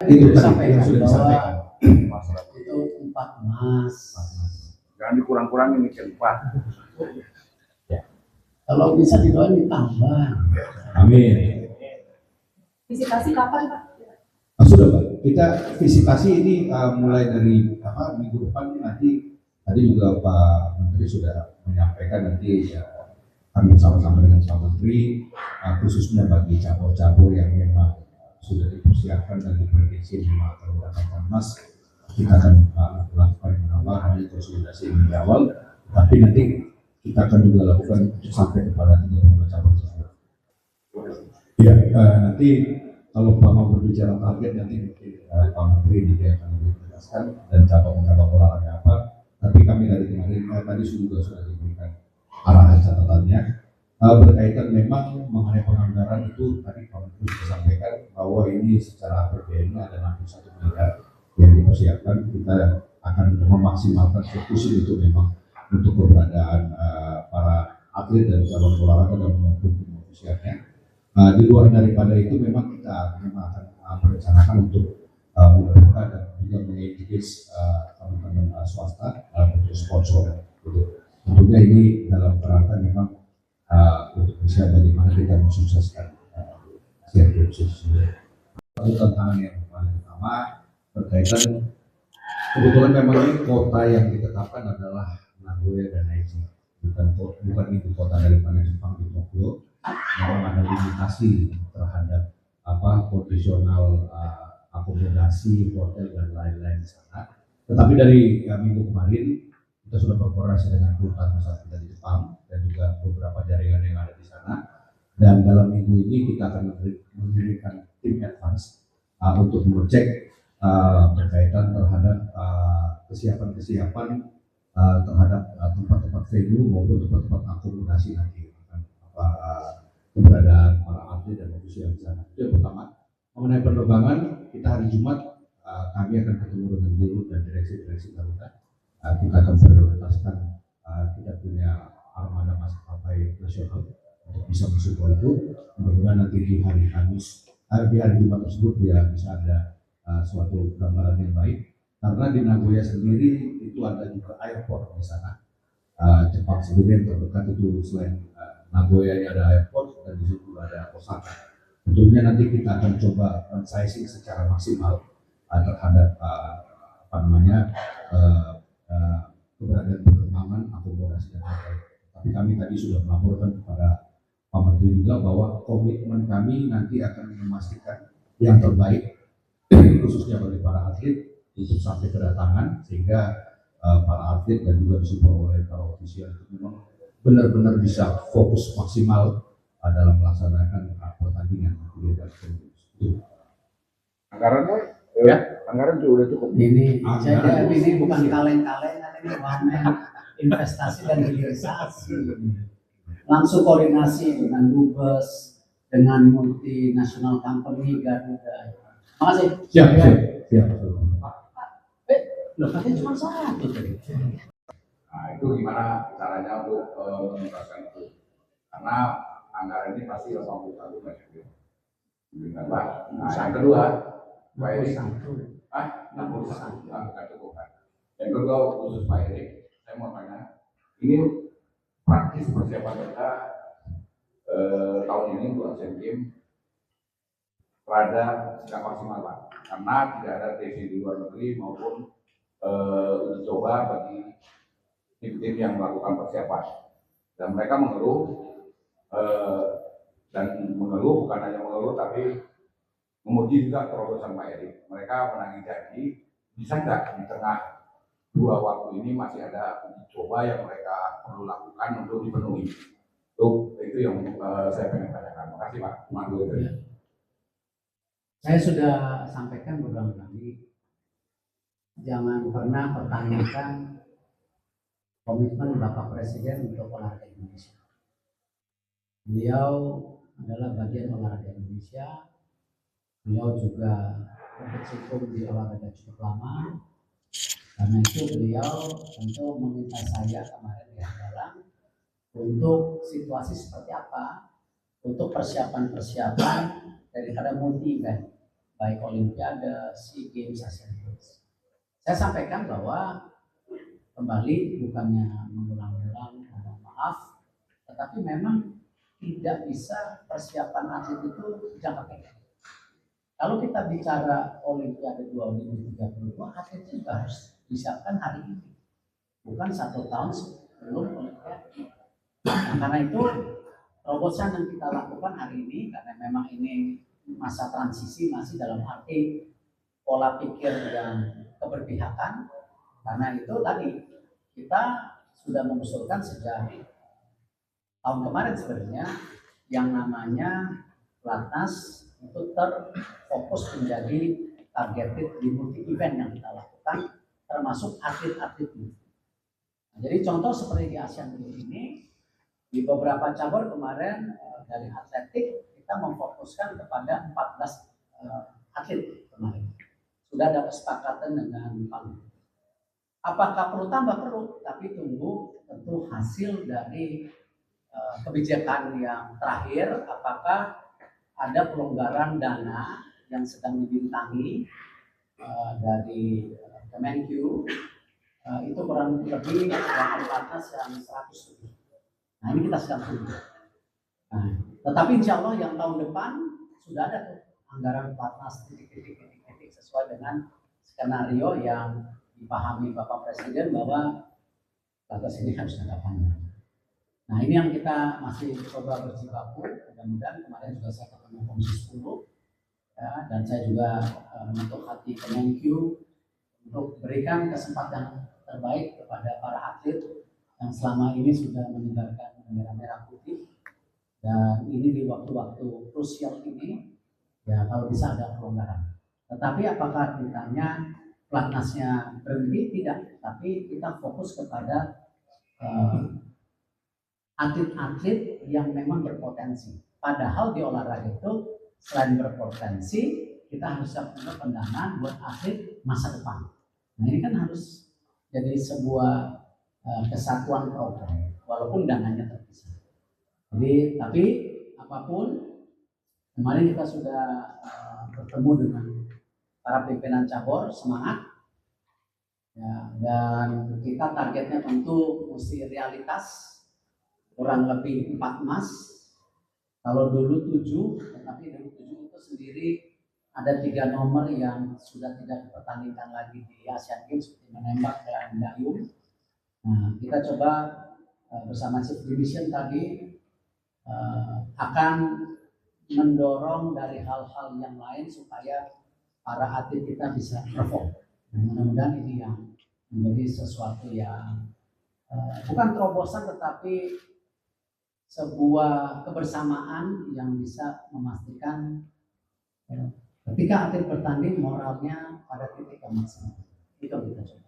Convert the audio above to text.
Itu tadi yang sudah disampaikan. Itu 4 emas. Jangan dikurang-kurangin nih empat. Kalau bisa didoain ditambah. Amin. Visitasi kapan Pak? Sudah Pak. Kita visitasi ini mulai dari minggu depan nanti. Tadi juga Pak Menteri sudah menyampaikan nanti ya, kami bersama-sama dengan Pak Menteri khususnya bagi cabur-cabur yang memang sudah dipersiapkan dan diprediksi akan mendapatkan emas, kita akan melakukan penambahan konsolidasi di awal, tapi nanti kita akan juga lakukan sampai kepada 32 cabur tersebut. Ya, nanti kalau Pak mau berbicara target nanti Pak Menteri dia akan lebih menjelaskan dan cabang-cabang olahraga apa. Tapi kami dari kemarin tadi juga sudah diberikan arahan catatannya berkaitan memang mengenai penganggaran itu tadi Pak Menteri sudah sampaikan bahwa ini secara APBN ada 61 miliar yang dipersiapkan. Kita akan memaksimalkan fokus itu memang untuk keberadaan para atlet dan cabang olahraga dan maupun ofisialnya. Di luar daripada itu memang kita akan merencanakan untuk membuka dan juga mengedukasi teman-teman swasta untuk sponsor gitu. Tentunya ini dalam kerangka memang untuk bisa bagaimana kita mensukseskan sirkuit sendiri. Lalu tantangan yang paling utama berkaitan kebetulan memang ini kota yang ditetapkan adalah Nagoya dan Aichi, bukan ibu kota daripada Jepang di Tokyo. Memang ada limitasi terhadap kondisional akomodasi, hotel dan lain-lain di sana. Tetapi dari minggu kemarin kita sudah berkoordinasi dengan kedutaan besar kita di Jepang dan juga beberapa jaringan yang ada di sana. Dan dalam minggu ini kita akan mendirikan tim advance untuk mengecek berkaitan terhadap kesiapan terhadap tempat-tempat venue maupun tempat-tempat akomodasi nanti keberadaan para atlet dan ofisial di sana. Itu yang pertama. Mengenai penerbangan, kita hari Jumat kami akan ketemu dengan dirut dan direksi Garuda. Kita akan prioritaskan kita punya armada maskapai nasional untuk bisa mensupport itu. Mudah-mudahan nanti di hari Kamis, di hari Jumat tersebut dia bisa ada suatu gambaran yang baik. Karena di Nagoya sendiri itu ada juga airport di sana. Jepang sendiri yang terdekat itu selain Nagoya ada airport dan di situ ada Osaka. Tentunya nanti kita akan coba men-sizing secara maksimal terhadap keberadaan penerbangan akomodasi dan lain-lain. Tapi kami tadi sudah melaporkan kepada Pak Menteri juga bahwa komitmen kami nanti akan memastikan yang terbaik khususnya bagi para atlet untuk sampai kedatangan sehingga para atlet dan juga disupport oleh para ofisial itu memang benar-benar bisa fokus maksimal dalam melaksanakan pertandingan itu. Anggaran juga udah cukup. Ini bukan kaleng-kalengan, ini wamen investasi dan hilirisasi. Langsung koordinasi dengan Dubes, dengan multinational company Garuda. Makasih. Siap. Loh, katanya cuma satu. Nah, itu gimana caranya untuk menuntaskan itu? Karena anggaran ini pasti 80 tahun banyak. Nah, yang kedua, Pak Erik, 61 bukan cukup kan? Yang kedua khusus Pak Erik, saya mau tanya, ini praktis persiapan kita tahun ini untuk Asian Games rada tidak maksimal Pak, karena tidak ada TV di luar negeri maupun uji coba bagi tim-tim yang melakukan persiapan, dan mereka mengeluh. Bukan hanya mengeluh tapi memuji juga terobosan Pak Erik. Mereka menagih janji, bisa nggak di tengah dua waktu ini masih ada uji coba yang mereka perlu lakukan untuk dipenuhi. Itu yang saya pengen tanyakan. Terima kasih Pak. Saya sudah sampaikan beberapa kali, jangan pernah pertanyakan komitmen Bapak Presiden untuk olahraga Indonesia. Beliau adalah bagian olahraga Indonesia. Beliau juga berkecimpung di olahraga cukup lama. Karena itu beliau tentu meminta saya kemarin di Hadalang untuk situasi seperti apa, untuk persiapan daripada multi event, baik Olimpiade, SEA Games, Asian Games. Saya sampaikan bahwa kembali bukannya mengulang-ulang, mohon maaf, tetapi memang tidak bisa persiapan atlet itu jangka pendek. Kalau kita bicara Olimpiade 2032, atletnya juga harus disiapkan hari ini, bukan 1 tahun sebelum Olimpiade. Nah, karena itu terobosan yang kita lakukan hari ini, karena memang ini masa transisi masih dalam arti pola pikir yang keberpihakan, karena itu tadi kita sudah mengusulkan sejak tahun kemarin sebenarnya yang namanya Platnas itu terfokus menjadi targeted di multi event yang kita lakukan, termasuk atlet-atletnya. Nah, jadi contoh seperti di Asian Games ini, di beberapa cabur kemarin dari atletik kita memfokuskan kepada 14 atlet kemarin. Sudah ada kesepakatan dengan PAN. Apakah perlu tambah? Perlu, tapi tunggu tentu hasil dari kebijakan yang terakhir, apakah ada pelonggaran dana yang sedang dibintangi dari Kemenq, itu kurang lebih dalam batas yang 100 lebih. Nah, ini kita sedang tunggu. Nah, tetapi insya Allah yang tahun depan sudah ada tuh anggaran Platnas titik-titik sesuai dengan skenario yang dipahami Bapak Presiden bahwa batas ini harus jangka panjang. Nah, ini yang kita masih coba berjibaku. Mudah-mudahan kemarin juga saya ketemu Komisi 10 ya, dan saya juga mengetuk hati Kemenq untuk berikan kesempatan terbaik kepada para atlet yang selama ini sudah menyebarkan bendera merah putih, dan ini di waktu-waktu krusial ini ya kalau bisa ada pelonggaran. Tetapi apakah ditanya Platnasnya berhenti? Tidak, tapi kita fokus kepada atlet-atlet yang memang berpotensi. Padahal di olahraga itu selain berpotensi, kita harus punya pendanaan buat atlet masa depan. Nah, ini kan harus jadi sebuah kesatuan program, walaupun dananya terpisah. Jadi, tapi apapun, kemarin kita sudah bertemu dengan para pimpinan cabur, semangat. Ya, dan kita targetnya tentu mesti realitas, kurang lebih 4 emas. Kalau dulu 7, tetapi dari 7 itu sendiri ada 3 nomor yang sudah tidak dipertandingkan lagi di Asian Games, seperti menembak dan dayung. Nah, kita coba bersama Chief Division tadi akan mendorong dari hal-hal yang lain supaya para atlet kita bisa perform. Nah, mudah-mudahan ini yang menjadi sesuatu yang bukan terobosan, tetapi sebuah kebersamaan yang bisa memastikan ketika atlet bertanding moralnya pada titik yang maksimal. Itu kita coba.